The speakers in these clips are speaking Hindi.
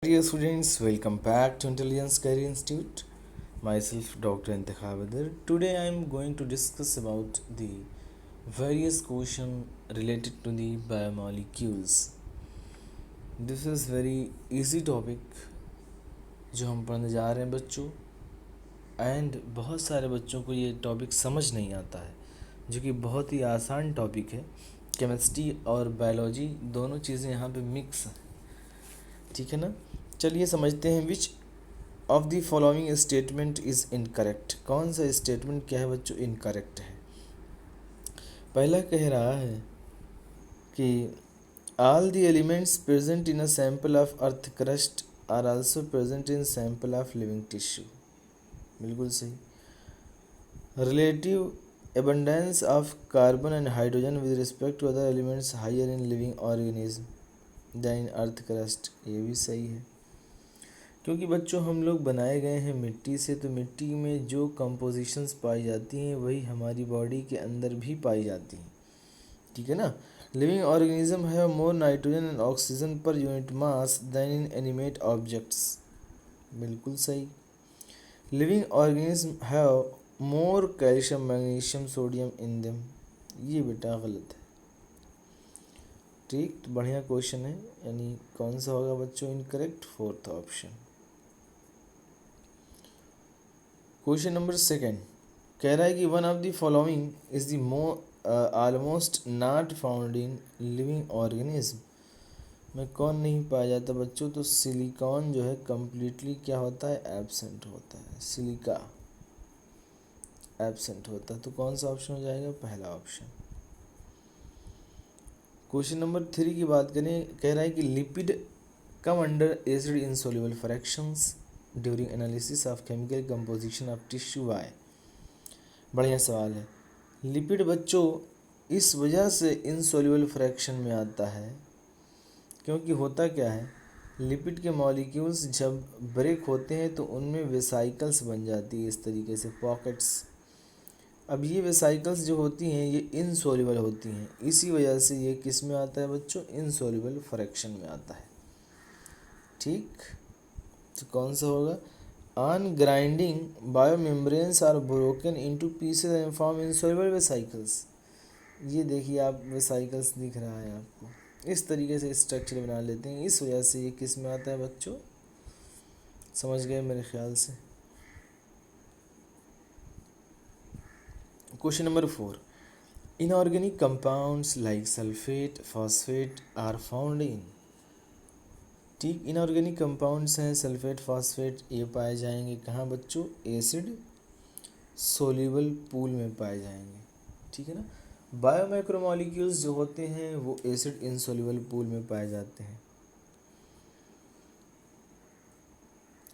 Dear students, welcome back to Intelligence Career Institute. Myself, Dr. Intikhab Adar. Today I am going to discuss about the various questions related to the biomolecules. This is very easy topic जो हम पढ़ने जा रहे हैं बच्चों, एंड बहुत सारे बच्चों को ये टॉपिक समझ नहीं आता है, जो कि बहुत ही आसान टॉपिक है. केमिस्ट्री और बायोलॉजी दोनों चीज़ें यहाँ पे मिक्स हैं, ठीक है ना. चलिए समझते हैं. विच of the following statement is incorrect. कौन सा स्टेटमेंट क्या है बच्चों, इनकरेक्ट है. पहला कह रहा है कि all the elements present in a sample of earth crust are also present in sample of living tissue. बिल्कुल सही. Relative abundance of carbon and hydrogen with respect to other elements higher in living organism than in earth crust. ये भी सही है, क्योंकि बच्चों हम लोग बनाए गए हैं मिट्टी से, तो मिट्टी में जो कंपोजिशंस पाई जाती हैं वही हमारी बॉडी के अंदर भी पाई जाती हैं, ठीक है ना. Living organism have more nitrogen and oxygen per unit mass than in animate objects. बिल्कुल सही. Living organism have more calcium magnesium sodium in them. ये बेटा गलत है, ठीक. तो बढ़िया क्वेश्चन है, यानी कौन सा होगा बच्चों incorrect, fourth option. Question number second कह रहा है कि one of the following is the almost not found in living organism. में कौन नहीं पाया जाता बच्चों, तो सिलिकॉन जो है कम्प्लीटली क्या होता है, एब्सेंट होता है. सिलिका एब्सेंट होता है, तो कौन सा ऑप्शन हो जाएगा, पहला ऑप्शन. क्वेश्चन नंबर 3 की बात करें, कह रहा है कि lipid come under acid insoluble fractions during analysis of chemical composition of tissue. Why. बढ़िया सवाल है. लिपिड बच्चों इस वजह से इनसोल्यूबल फ्रैक्शन में आता है, क्योंकि होता क्या है, लिपिड के मॉलिक्यूल्स जब ब्रेक होते हैं तो उनमें वेसाइकल्स बन जाती है, इस तरीके से पॉकेट्स. अब ये वेसाइकल्स जो होती हैं ये इनसोल्यूबल होती हैं, इसी वजह से ये किस में आता है बच्चों, इनसोल्यूबल फ्रैक्शन में आता है, ठीक. तो कौन सा होगा, on grinding biomembranes are broken into pieces and form insoluble vesicles. ये देखिए आप वेसाइकल्स दिख रहा है आपको, इस तरीके से स्ट्रक्चर बना लेते हैं, इस वजह से ये किस में आता है बच्चों, समझ गए मेरे ख्याल से. Question number 4 inorganic compounds like sulphate phosphate are found in. ठीक, इनऑर्गेनिक कंपाउंड्स हैं सल्फेट फॉस्फेट, ये पाए जाएंगे कहाँ बच्चों, एसिड सोल्यूबल पूल में पाए जाएंगे, ठीक है ना. बायोमैक्रोमोलिक्यूल्स जो होते हैं वो एसिड इनसोल्यूबल पूल में पाए जाते हैं.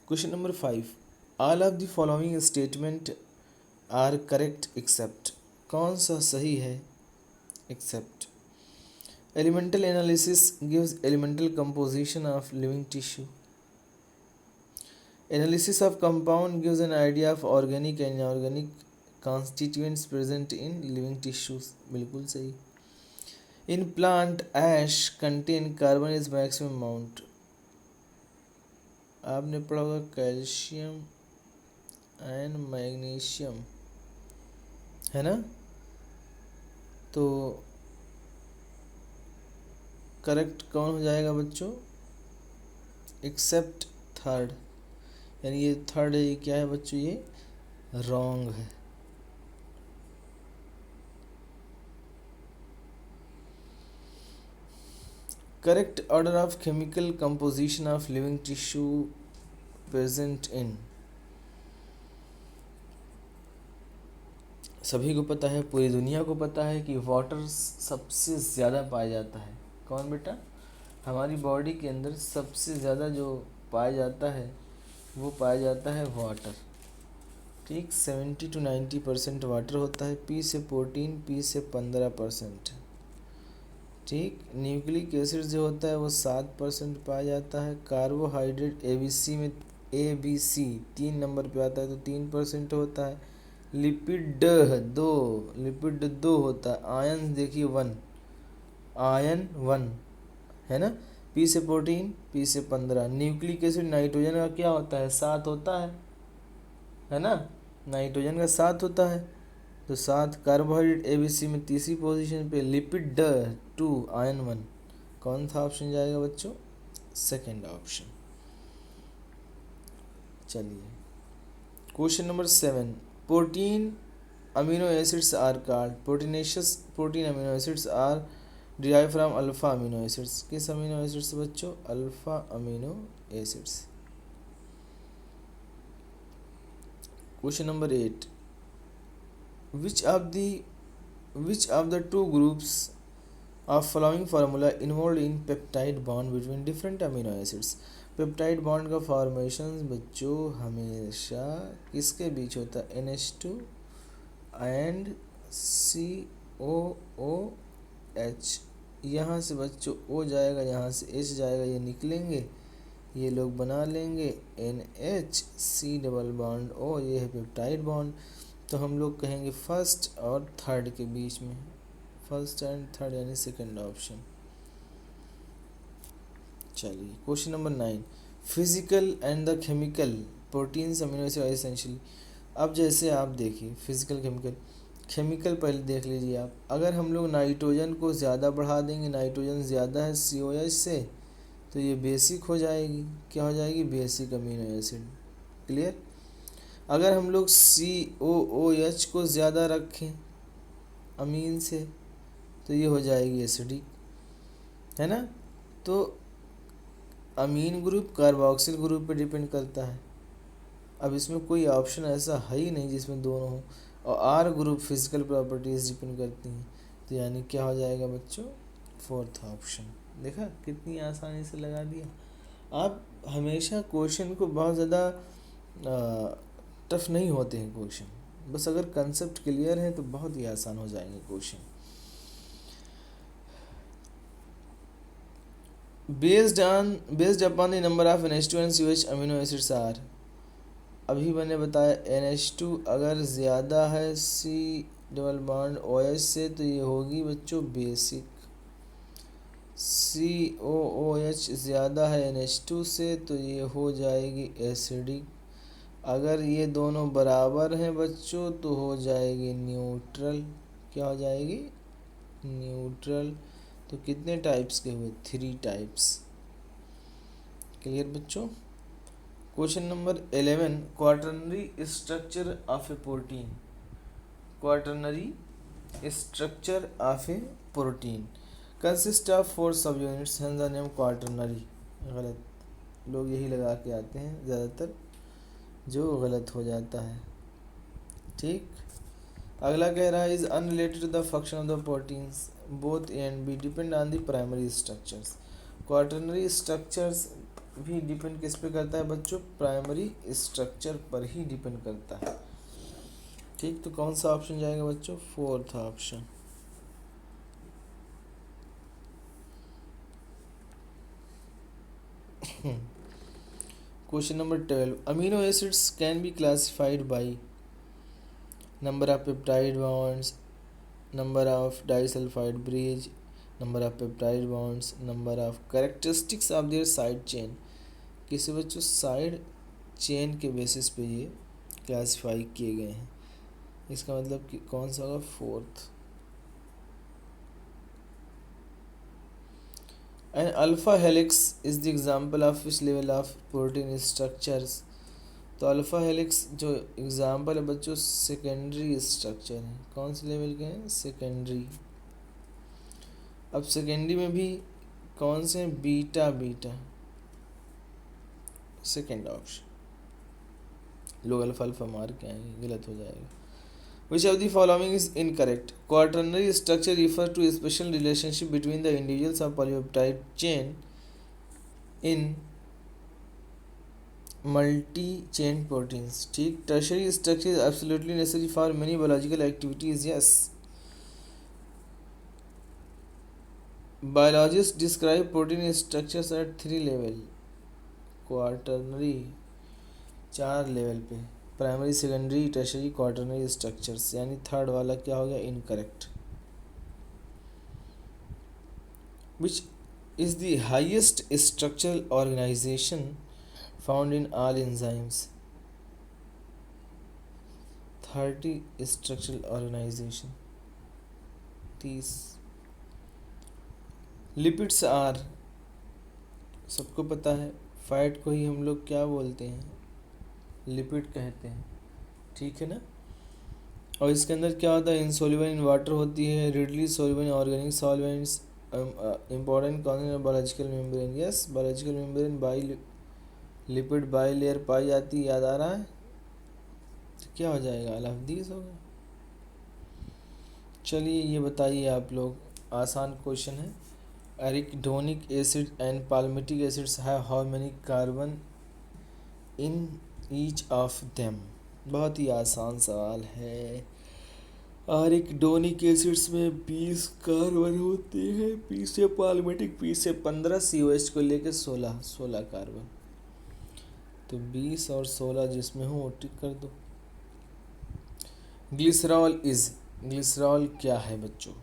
Question number 5 all of the following statement are correct except. कौन सा सही है, except. Elemental analysis gives elemental composition of living tissue. Analysis of compound gives an idea of organic and inorganic constituents present in living tissues. बिल्कुल सही. In plant ash contain carbon is maximum amount. आपने पढ़ा होगा कैल्शियम एंड मैग्नीशियम, है ना. तो करेक्ट कौन हो जाएगा बच्चों, एक्सेप्ट थर्ड. यानी ये थर्ड है, ये क्या है बच्चों, ये रॉन्ग है. Correct order of chemical composition of living tissue present in. सभी को पता है, पूरी दुनिया को पता है कि वाटर सबसे ज़्यादा पाया जाता है. कौन बेटा, हमारी बॉडी के अंदर सबसे ज़्यादा जो पाया जाता है वो पाया जाता है वाटर, ठीक. 70 to 90% वाटर होता है. पी से 14, पी से 15%, ठीक. न्यूक्लिक एसिड जो होता है वो 7% पाया जाता है. कार्बोहाइड्रेट ABC में ABC 3 नंबर पे आता है तो 3% होता है. लिपिड 2 होता है. आयन देखिए 1, आयन 1 है ना. पी से 14, पी से 15। न्यूक्लिक एसिड नाइट्रोजन का क्या होता है, 7 होता है ना, नाइट्रोजन का 7 होता है। तो 7 कार्बोहाइड्रेट एबीसी में तीसरी पोजीशन पे। Lipid 2 ion 1। कौन सा ऑप्शन जाएगा बच्चों, सेकेंड ऑप्शन। चलिए question number 7। Protein amino acids are called proteinaceous protein amino acids are derive from alpha amino acids. किस अमीनो एसिड्स बच्चों, alpha amino acids. Question number 8। which of the two groups of following formula involved in peptide bond between different amino acids। Peptide bond का फॉर्मेशन बच्चों हमेशा किसके बीच होता है, NH2 एंड COOH। यहाँ से बच्चों O जाएगा, यहाँ से H जाएगा, ये निकलेंगे, ये लोग बना लेंगे NH, डबल बॉन्ड O। ये है पेप्टाइड बॉन्ड। तो हम लोग कहेंगे फर्स्ट और थर्ड के बीच में, फर्स्ट एंड थर्ड यानी सेकंड ऑप्शन। चलिए question number 9। Physical and the chemical proteins amino acid essentially. अब जैसे आप देखिए फिजिकल केमिकल पहले देख लीजिए आप। अगर हम लोग नाइट्रोजन को ज़्यादा बढ़ा देंगे, नाइट्रोजन ज़्यादा है COH से, तो ये बेसिक हो जाएगी। क्या हो जाएगी, बेसिक अमीनो एसिड। क्लियर। अगर हम लोग COOH को ज़्यादा रखें अमीन से, तो ये हो जाएगी एसिडिक, है ना। तो अमीन ग्रुप कार्बोक्सिल ग्रुप पे डिपेंड करता है। अब इसमें कोई ऑप्शन ऐसा है ही नहीं जिसमें दोनों हो। और R group physical properties depend करती हैं। तो यानी क्या हो जाएगा बच्चों, फोर्थ ऑप्शन। देखा कितनी आसानी से लगा दिया। आप हमेशा क्वेश्चन को बहुत ज़्यादा टफ नहीं होते हैं क्वेश्चन, बस अगर कंसेप्ट क्लियर है तो बहुत ही आसान हो जाएंगे question. Based upon the number of NH2 and COH amino acids are. अभी मैंने बताया NH2 अगर ज़्यादा है C डबल बॉन्ड OH से, तो ये होगी बच्चों बेसिक। COOH ज़्यादा है NH2 से, तो ये हो जाएगी एसिडिक। अगर ये दोनों बराबर हैं बच्चों, तो हो जाएगी न्यूट्रल। क्या हो जाएगी, न्यूट्रल। तो कितने टाइप्स के हुए, 3 टाइप्स। क्लियर बच्चों। Question number 11। Quaternary structure of a protein. Quaternary structure of a protein consist of 4 subunits, hence the name quaternary. गलत, लोग यही लगा के आते हैं ज़्यादातर, जो गलत हो जाता है। ठीक। अगला कह रहा है is unrelated to the function of the proteins both A and B depend on the primary structures. Quaternary structures भी डिपेंड किस पे करता है बच्चों, प्राइमरी स्ट्रक्चर पर ही डिपेंड करता है। ठीक। तो कौन सा ऑप्शन जाएगा बच्चों, fourth option. Question number 12। Amino acids can be classified by number of peptide bonds, number of disulphide bridge, number of peptide bonds, number of characteristics of their side chain. किसी बच्चों साइड चेन के बेसिस पे ये क्लासिफाई किए गए हैं। इसका मतलब कि कौन सा होगा, fourth. An alpha helix is the example of which level of protein structures. तो अल्फा हेलिक्स जो एग्जाम्पल है बच्चों, सेकेंडरी स्ट्रक्चर है। कौन से लेवल के हैं, सेकेंडरी। अब सेकेंडरी में भी कौन से हैं, बीटा बीटा, सेकेंड ऑप्शन। लोग अल्फा अल्फा मार के आएंगे, गलत हो जाएगा। Which of the following is incorrect. Quaternary structure refer to special relationship between the individuals of polypeptide chain in multi chain proteins. ठीक। Tertiary structure is absolutely necessary for many biological activities, yes. Biologist describe protein structures at 3 level. Quaternary 4 level पे, primary, secondary, tertiary, quaternary structures, यानी थर्ड वाला क्या हो गया, incorrect. Which is the highest structural organization found in all enzymes. 30 structural organization. 30 lipids are, सबको पता है फैट को ही हम लोग क्या बोलते हैं, लिपिड कहते हैं, ठीक है ना। और इसके अंदर क्या होता है, इनसोल्युबल इन वाटर होती है, readily soluble in organic solvents, important concept biological membrane, yes biological membrane bilipid bilayer पाई जाती है, याद आ रहा है, तो क्या हो जाएगा, ऑल ऑफ दीज होगा। चलिए ये बताइए आप लोग, आसान क्वेश्चन है, arachidonic acid and palmitic acids have how many carbon in each of them. बहुत ही आसान सवाल है। एरिकडोनिक एसिड्स में 20 कार्बन होते हैं, पी से पाल्मिटिक पी से 15, COH को लेकर 16 कार्बन, तो 20 और 16 जिसमें हो टिक कर दो। ग्लिसरॉल इज, ग्लिसरॉल क्या है बच्चों,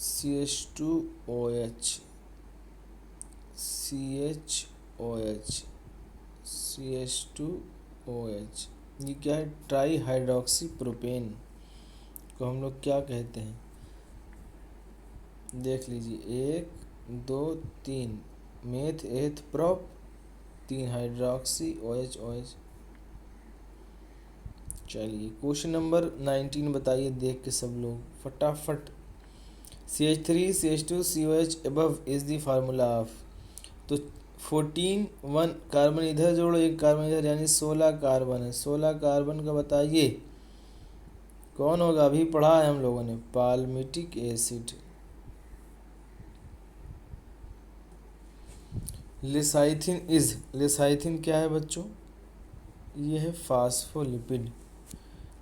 CH2OH, CHOH, CH2OH, ये क्या है, ट्राई हाइड्रोक्सी प्रोपेन को हम लोग क्या कहते हैं, देख लीजिए, 1 2 3 meth eth prop, 3 hydroxy OH OH। चलिए क्वेश्चन नंबर 19 बताइए, देख के सब लोग फटाफट। CH3 CH2 COH above is the formula of, तो 14 1 कार्बन इधर जोड़ो, 1 कार्बन इधर, यानी 16 कार्बन है। 16 कार्बन का बताइए कौन होगा, अभी पढ़ा है हम लोगों ने, पाल्मिटिक एसिड। लिसाइथिन इज, लिसाइथिन क्या है बच्चों, ये है फास्फोलिपिड।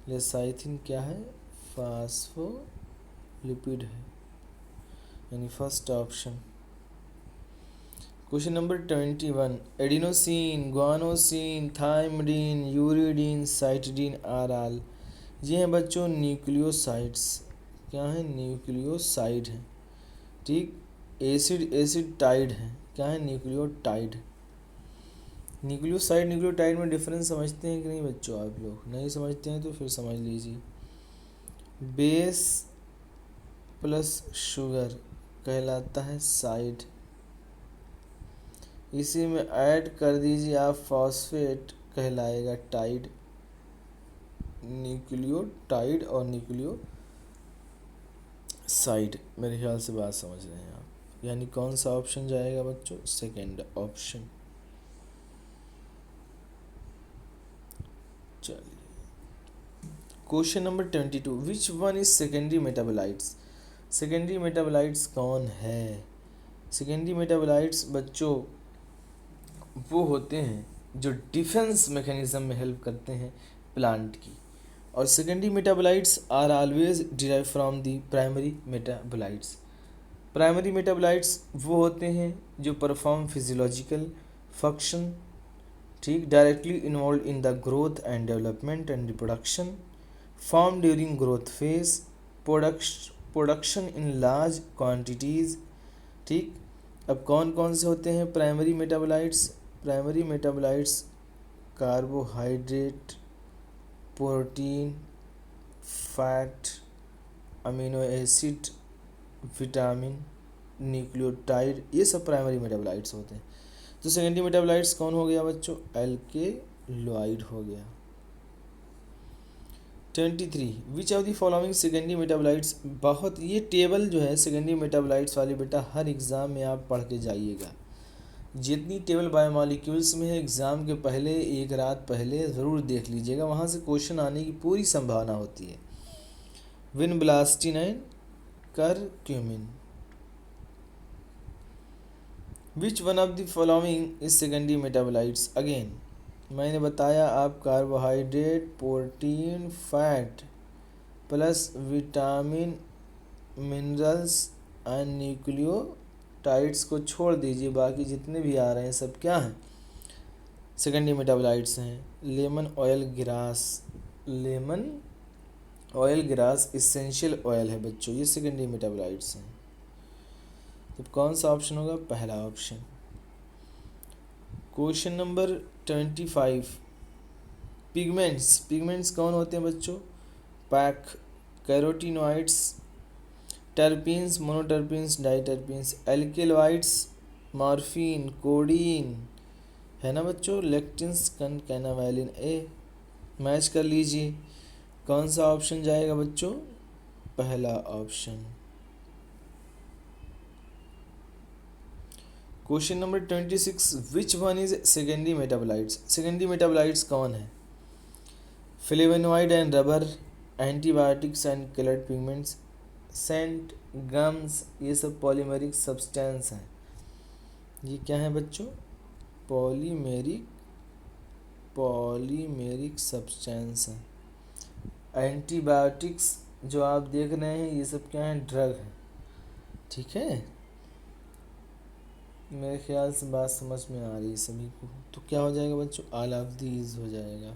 लिसाइथिन क्या है, फास्फोलिपिड है, यानी first option. Question number 21, adenosine guanosine thymidine uridine cytidine are all, ये हैं बच्चों न्यूक्लियोसाइड्स, क्या है, न्यूक्लियोसाइड है, ठीक। एसिड एसिड टाइड है, क्या है, न्यूक्लियोटाइड। न्यूक्लियोसाइड न्यूक्लियोटाइड में डिफरेंस समझते हैं कि नहीं बच्चों, आप लोग नहीं समझते हैं तो फिर समझ लीजिए। बेस प्लस शुगर कहलाता है साइड, इसी में ऐड कर दीजिए आप फॉस्फेट, कहलाएगा टाइड। न्यूक्लियोटाइड और न्यूक्लियोसाइड, मेरे ख्याल से बात समझ रहे हैं आप, यानी कौन सा ऑप्शन जाएगा बच्चों, सेकेंड ऑप्शन। चलिए question number 22, which one is secondary metabolites, secondary metabolites कौन है। सेकेंडरी मेटाबोलाइट्स बच्चों वो होते हैं जो डिफेंस मैकेनिज्म में हेल्प करते हैं प्लांट की, और secondary metabolites are always derive from the primary metabolites. Primary metabolites वो होते हैं जो परफॉर्म फिजियोलॉजिकल फंक्शन, ठीक, directly involve in the growth and development and reproduction, form during growth phase, production in large quantities, ठीक। अब कौन कौन से होते हैं primary metabolites, primary metabolites carbohydrate, protein, fat, amino acid, vitamin, nucleotide, ये सब प्राइमरी मेटाबोलाइट्स होते हैं। तो सेकेंडरी मेटाबोलाइट्स कौन हो गया बच्चों, एल्केलॉइड हो गया। 23, विच of the following secondary metabolites, बहुत ये टेबल जो है सेकेंडरी मेटाबोलाइट्स वाली बेटा हर एग्ज़ाम में आप पढ़ के जाइएगा, जितनी टेबल बायोमॉलिक्यूल्स में है एग्ज़ाम के पहले एक रात पहले ज़रूर देख लीजिएगा, वहाँ से क्वेश्चन आने की पूरी संभावना होती है। Vinblastine, curcumin, which one of the following is secondary metabolites, again मैंने बताया आप carbohydrate, protein, fat plus vitamin, minerals and nucleotides को छोड़ दीजिए, बाकी जितने भी आ रहे हैं सब क्या हैं, सेकेंडरी मेटाबोलाइट्स हैं। Lemon oil grass, lemon oil grass essential oil है बच्चों, ये सेकेंडरी मेटाबोलाइट्स हैं। तो कौन सा ऑप्शन होगा? पहला ऑप्शन। क्वेश्चन नंबर 25, पिगमेंट्स कौन होते हैं बच्चों? पैक, carotenoids, terpenes, monoterpenes, diterpenes, alkaloids, morphine, codeine, है ना बच्चों, लेक्टिन्स, कैनावैलिन। ए मैच कर लीजिए, कौन सा ऑप्शन जाएगा बच्चों? पहला option. Question number 26, which one is secondary metabolites? Secondary metabolites कौन है? Flavonoid and rubber, antibiotics and coloured pigments, scent, gums, ये सब पॉलीमेरिक सब्सटेंस हैं। ये क्या है बच्चों? पॉलीमेरिक सब्सटेंस हैं। एंटीबायोटिक्स जो आप देख रहे हैं ये सब क्या है? ड्रग है। ठीक है, मेरे ख्याल से बात समझ में आ रही है सभी को। तो क्या हो जाएगा बच्चों? ऑल ऑफ दीज हो जाएगा।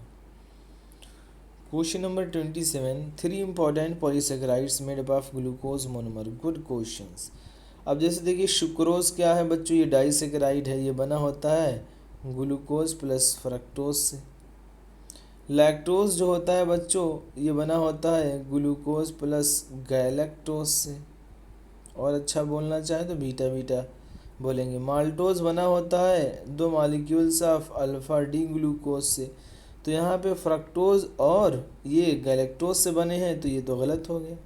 Question number 27, 3 important polysaccharides made up of glucose monomer. Good questions. अब जैसे देखिए सुक्रोज क्या है बच्चों? ये डाइसेकेराइड है, ये बना होता है ग्लूकोज प्लस फ्रक्टोज से। लैक्टोज जो होता है बच्चों ये बना होता है ग्लूकोज प्लस गैलेक्टोज से, और अच्छा बोलना चाहे तो बीटा बीटा बोलेंगे। माल्टोज बना होता है 2 molecules of alpha D glucose से। तो यहाँ पे फ्रक्टोज और ये गैलेक्टोज से बने हैं, तो ये तो गलत हो गया।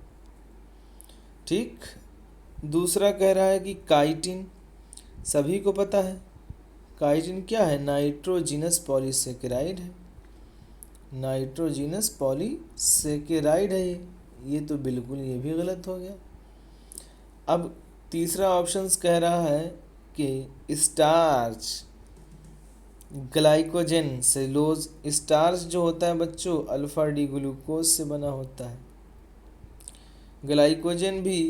ठीक, दूसरा कह रहा है कि काइटिन, सभी को पता है काइटिन क्या है? नाइट्रोजिनस पॉलीसेकेराइड है, नाइट्रोजिनस पॉलीसेकेराइड है ये तो बिल्कुल ये भी गलत हो गया। अब तीसरा ऑप्शंस कह रहा है कि स्टार्च, ग्लाइकोजन, सेलुलोज। स्टार्च जो होता है बच्चों अल्फा डी ग्लूकोज से बना होता है। ग्लाइकोजन भी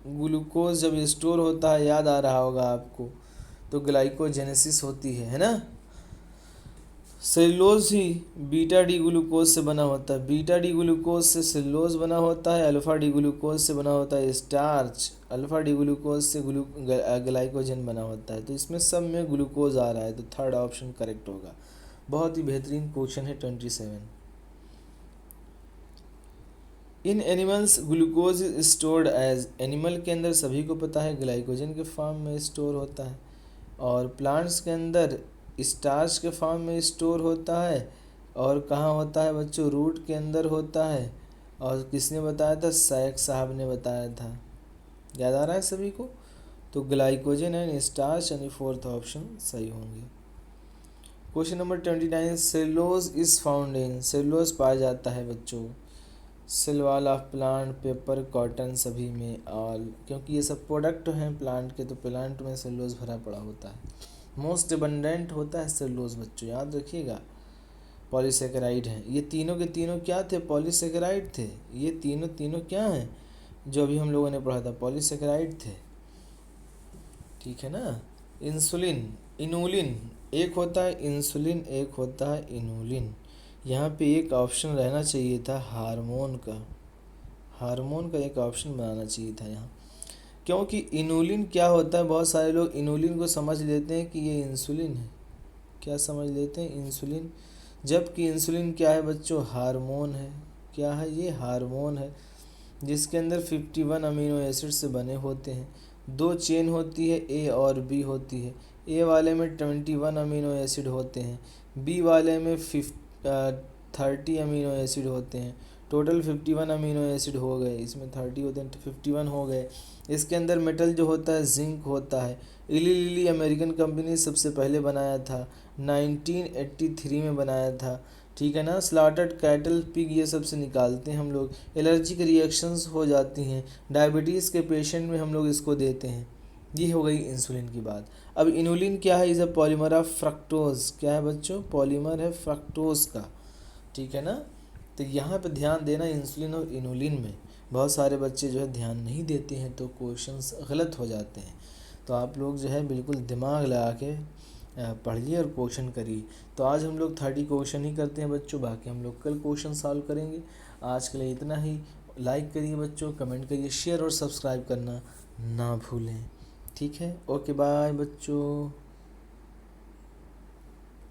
ग्लूकोज जब स्टोर होता है, याद आ रहा होगा आपको, तो ग्लाइकोजेनेसिस होती है ना। सेलुलोज ही बीटा डी ग्लूकोज से बना होता है, बीटा डी ग्लूकोज से सेलुलोज बना होता है, अल्फा डी ग्लूकोज से बना होता है स्टार्च, अल्फा डी ग्लूकोज से ग्लाइकोजन बना होता है। तो इसमें सब में ग्लूकोज आ रहा है, तो थर्ड ऑप्शन करेक्ट होगा। बहुत ही बेहतरीन क्वेश्चन है 27। In animals glucose is stored as, animal के अंदर सभी को पता है ग्लाइकोजन के फॉर्म में स्टोर होता है, और प्लांट्स के अंदर स्टार्च के फॉर्म में स्टोर होता है। और कहाँ होता है बच्चों? रूट के अंदर होता है। और किसने बताया था? सैक साहब ने बताया था। याद आ रहा है सभी को? तो ग्लाइकोजन एंड स्टार्च यानी फोर्थ ऑप्शन सही होंगे। Question number 29, cellulose is found in, cellulose पाया जाता है बच्चों cell wall of plant, paper, cotton, सभी में ऑल, क्योंकि ये सब प्रोडक्ट हैं प्लांट के, तो प्लांट में सेलुलोज भरा पड़ा होता है। मोस्ट एबंडेंट होता है सेलुलोज बच्चों, याद रखिएगा। पॉलीसेकेराइड हैं ये तीनों के तीनों, क्या थे? पॉलीसेकेराइड थे। ये तीनों क्या हैं जो अभी हम लोगों ने पढ़ा था? पॉलीसेकेराइड थे। ठीक है ना। इंसुलिन, इनूलिन, एक होता है इंसुलिन, एक होता है इनूलिन। यहाँ पे एक ऑप्शन रहना चाहिए था हार्मोन का, हार्मोन का एक ऑप्शन बनाना चाहिए था यहाँ, क्योंकि इनूलिन क्या होता है? बहुत सारे लोग इनूलिन को समझ लेते हैं कि ये इंसुलिन है। क्या समझ लेते हैं? इंसुलिन। जबकि इंसुलिन क्या है बच्चों? हार्मोन है। क्या है ये? हार्मोन है, जिसके अंदर 51 अमीनो एसिड से बने होते हैं। 2 चेन होती है, ए और बी होती है। ए वाले में 21 अमीनो एसिड होते हैं, बी वाले में 30 अमीनो एसिड होते हैं। टोटल 51 अमीनो एसिड हो गए, इसमें 30 होते हैं तो 51 हो गए। इसके अंदर मेटल जो होता है जिंक होता है। इली लिली अमेरिकन कंपनी सबसे पहले बनाया था, 1983 में बनाया था। ठीक है ना। स्लॉटेड कैटल, पिग, ये सब से निकालते हैं हम लोग। एलर्जिक रिएक्शंस हो जाती हैं, डायबिटीज़ के पेशेंट में हम लोग इसको देते हैं। ये हो गई इंसुलिन की बात। अब इनुलिन क्या है? Is a polymer of fructose. क्या है बच्चों? पॉलीमर है फ्रक्टोज का। ठीक है ना। तो यहाँ पे ध्यान देना इंसुलिन और इनुलिन में। बहुत सारे बच्चे जो है ध्यान नहीं देते हैं तो क्वेश्चंस गलत हो जाते हैं। तो आप लोग जो है बिल्कुल दिमाग लगा के पढ़िए और क्वेश्चन करिए। तो आज हम लोग 30 क्वेश्चन ही करते हैं बच्चों, बाकी हम लोग कल क्वेश्चन सॉल्व करेंगे। आज के लिए इतना ही। लाइक करिए बच्चों, कमेंट करिए, शेयर और सब्सक्राइब करना ना भूलें। ठीक है, ओके बाय बच्चों।